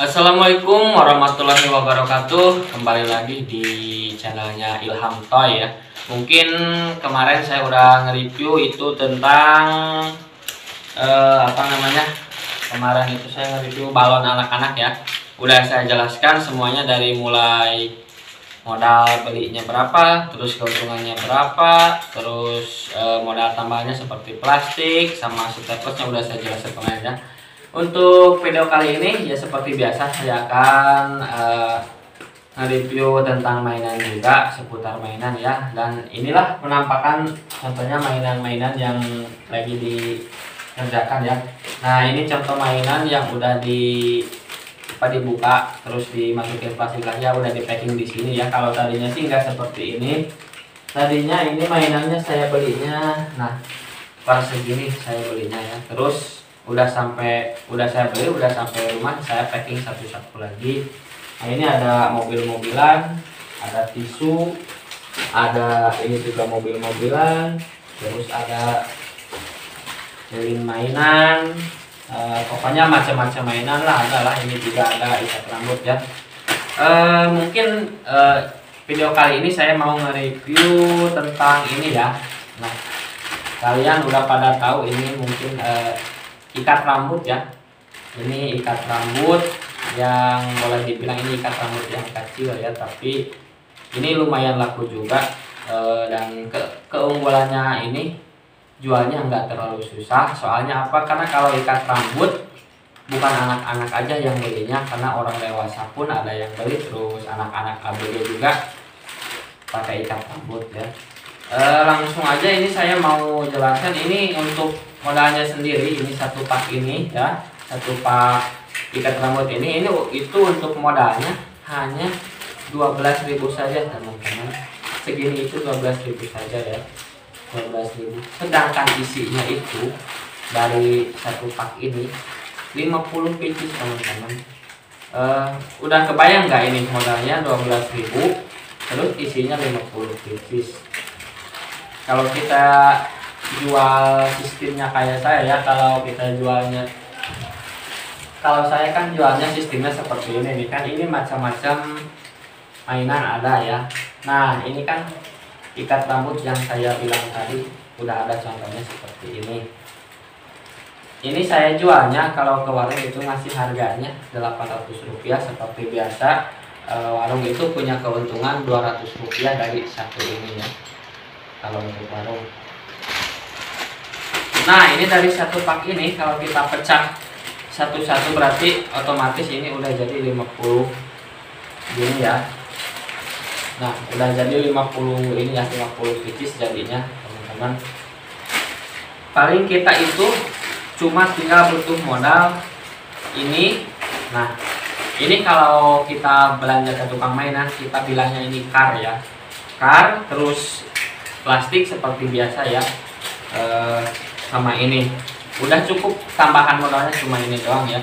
Assalamualaikum warahmatullahi wabarakatuh. Kembali lagi di channelnya Ilham Toy ya. Mungkin kemarin saya udah nge-review itu tentang apa namanya? Kemarin itu saya nge-review balon anak-anak ya. Udah saya jelaskan semuanya dari mulai modal belinya berapa, terus keuntungannya berapa, terus modal tambahnya seperti plastik sama staplernya udah saya jelaskan kemarin ya. Untuk video kali ini ya seperti biasa saya akan nge-review tentang mainan juga, seputar mainan ya. Dan inilah penampakan contohnya mainan-mainan yang lagi dikerjakan ya. Nah ini contoh mainan yang udah dibuka terus dimasukin plastik lagi ya, udah di packing di sini ya. Kalau tadinya sih nggak seperti ini. Tadinya ini mainannya saya belinya, nah per segini saya belinya ya. Terus udah sampai rumah saya packing satu-satu lagi. Nah ini ada mobil-mobilan, ada tisu, ada ini juga mobil-mobilan, terus ada lilin mainan, pokoknya macam-macam mainan lah ada lah. Ini juga ada ikat rambut ya. Mungkin video kali ini saya mau nge-review tentang ini ya. Nah kalian udah pada tahu ini mungkin ikat rambut ya. Ini ikat rambut yang boleh dibilang ini ikat rambut yang kecil ya, tapi ini lumayan laku juga. Dan keunggulannya ini jualnya nggak terlalu susah. Soalnya apa? Karena kalau ikat rambut bukan anak-anak aja yang belinya, karena orang dewasa pun ada yang beli, terus anak-anak ABG juga pakai ikat rambut ya. Langsung aja ini saya mau jelaskan ini untuk modalnya sendiri. Ini satu pak ini ya, satu pak ikat rambut ini itu untuk modalnya hanya 12.000 saja teman-teman. Segini itu 12.000 saja ya, 12.000. Sedangkan isinya itu dari satu pak ini 50 pieces teman-teman. Udah kebayang nggak ini modalnya 12.000 terus isinya 50 pieces. Kalau kita jual sistemnya kayak saya ya, kalau saya kan jualnya sistemnya seperti ini nih kan. Ini macam-macam mainan ada ya. Nah ini kan ikat rambut yang saya bilang tadi udah ada contohnya seperti ini. Ini saya jualnya kalau ke warung itu masih harganya Rp800 seperti biasa. Warung itu punya keuntungan Rp200 dari satu ini ya, kalau untuk warung. Nah ini dari satu pak ini kalau kita pecah satu-satu berarti otomatis ini udah jadi 50 gini ya. Nah udah jadi 50 ini ya, 50 pieces jadinya teman-teman. Paling kita itu cuma tinggal butuh modal ini. Nah ini kalau kita belanja ke tukang mainan kita bilangnya ini kar ya, kar, terus plastik seperti biasa ya. Sama ini udah cukup, tambahan modalnya cuma ini doang ya.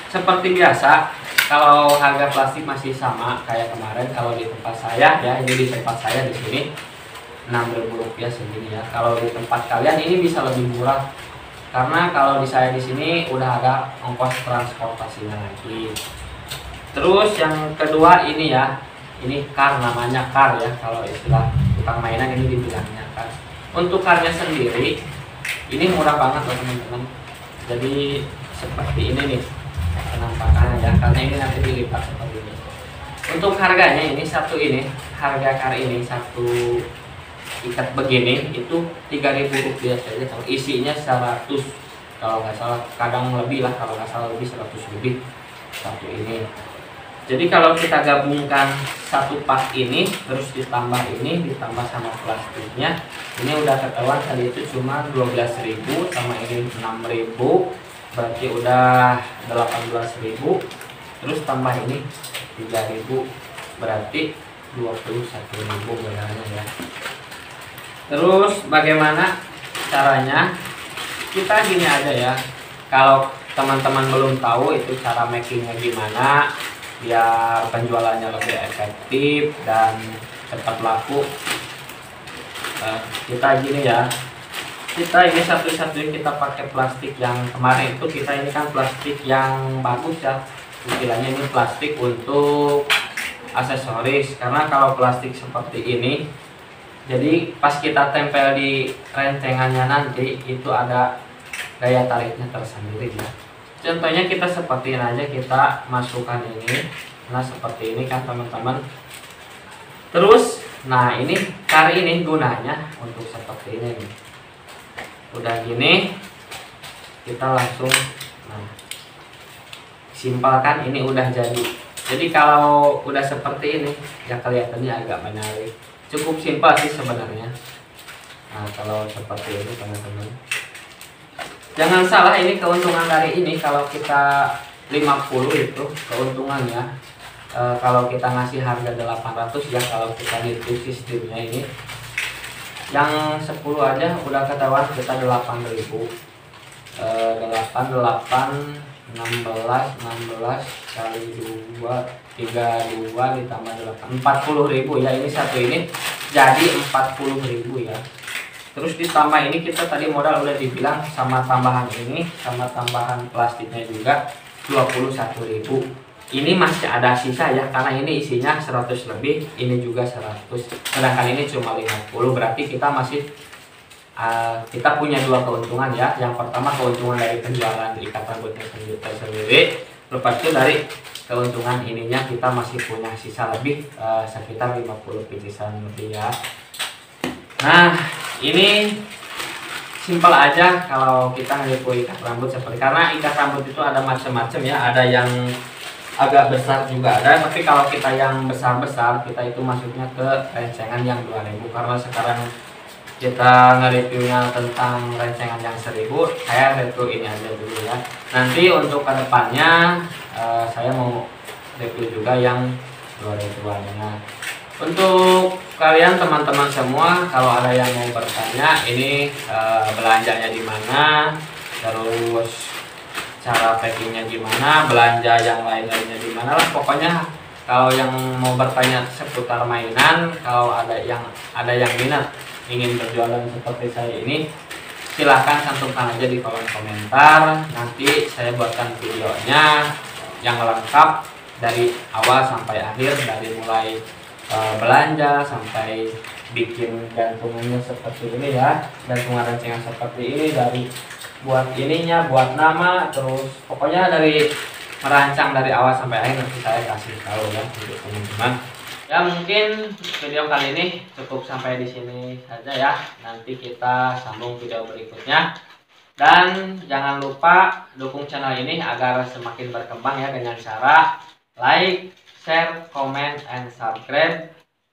Seperti biasa kalau harga plastik masih sama kayak kemarin. Kalau di tempat saya ya, ini di tempat saya di sini Rp6.000 segini ya. Kalau di tempat kalian ini bisa lebih murah, karena kalau di saya di sini udah ada ongkos transportasinya lagi. Terus yang kedua ini ya, ini kar, namanya kar ya. Kalau istilah tukang mainan ini dibilangnya kar. Untuk karnya sendiri ini murah banget loh teman-teman. Jadi seperti ini nih penampakannya ya, karena ini nanti dilipat seperti ini. Untuk harganya ini satu ini, harga kar ini satu ikat begini itu Rp3.000 saja. Kalau isinya 100 kalau nggak salah, kadang lebih lah, kalau nggak salah lebih 100 lebih satu ini. Jadi kalau kita gabungkan satu pak ini terus ditambah ini ditambah sama plastiknya, ini udah ketahuan tadi itu cuma 12.000 sama ini 6.000, berarti udah 18.000. Terus tambah ini 3.000 berarti 21.000 modalnya ya. Terus bagaimana caranya? Kita gini aja ya, kalau teman-teman belum tahu itu cara makingnya gimana biar penjualannya lebih efektif dan cepat laku, kita gini ya, kita ini satu-satunya kita pakai plastik yang kemarin itu, kita ini kan plastik yang bagus ya, istilahnya ini plastik untuk aksesoris, karena kalau plastik seperti ini jadi pas kita tempel di rencengannya nanti itu ada daya tariknya tersendiri ya. Contohnya kita seperti ini aja, kita masukkan ini, nah seperti ini kan teman-teman. Terus nah ini kari ini gunanya untuk seperti ini nih. Udah gini kita langsung simpelkan, ini udah jadi. Jadi kalau udah seperti ini ya kelihatannya agak menarik. Cukup simpel sih sebenarnya. Nah kalau seperti ini teman-teman, jangan salah, ini keuntungan dari ini kalau kita 50 itu keuntungannya. Kalau kita ngasih harga 800 ya, kalau kita hitung sistemnya ini yang 10 aja udah ketahuan kita 8.000. 16 kali 2 32 ditambah 8 40.000 ya, ini satu ini jadi 40.000 ya. Terus ditambah ini kita tadi modal udah dibilang sama tambahan ini, sama tambahan plastiknya juga 21.000. Ini masih ada sisa ya, karena ini isinya 100 lebih, ini juga 100, sedangkan ini cuma 50. Berarti kita masih kita punya dua keuntungan ya. Yang pertama keuntungan dari penjualan ikat rambutnya sendiri, lepas itu dari keuntungan ininya kita masih punya sisa lebih sekitar 50 pieces lebih ya. Nah ini simpel aja kalau kita ngelipu ikat rambut seperti, karena ikat rambut itu ada macam-macam ya, ada yang agak besar juga ada, tapi kalau kita yang besar-besar kita itu masuknya ke rencengan yang 2000, karena sekarang kita nge-reviewnya tentang rencengan yang 1000, saya review ini aja dulu ya. Nanti untuk kedepannya saya mau review juga yang 2000-annya. Untuk kalian teman-teman semua, kalau ada yang mau bertanya ini belanjanya di mana, terus cara packingnya gimana, belanja yang lain-lainnya di mana lah, pokoknya kalau yang mau bertanya seputar mainan, kalau ada yang minat ingin berjualan seperti saya ini, silahkan cantumkan aja di kolom komentar. Nanti saya buatkan videonya yang lengkap dari awal sampai akhir, dari mulai belanja sampai bikin gantungannya seperti ini ya, gantungan rencengan seperti ini, dari buat ininya, buat nama, terus pokoknya dari merancang dari awal sampai akhir nanti saya kasih tahu ya untuk teman-teman. Ya mungkin video kali ini cukup sampai di sini saja ya. Nanti kita sambung video berikutnya. Dan jangan lupa dukung channel ini agar semakin berkembang ya, dengan cara like, share, comment, and subscribe.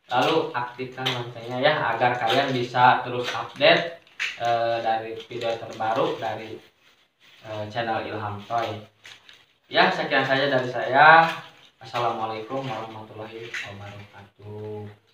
Lalu aktifkan loncengnya ya, agar kalian bisa terus update dari video terbaru dari channel Ilham Toy. Ya sekian saja dari saya. Assalamualaikum warahmatullahi wabarakatuh.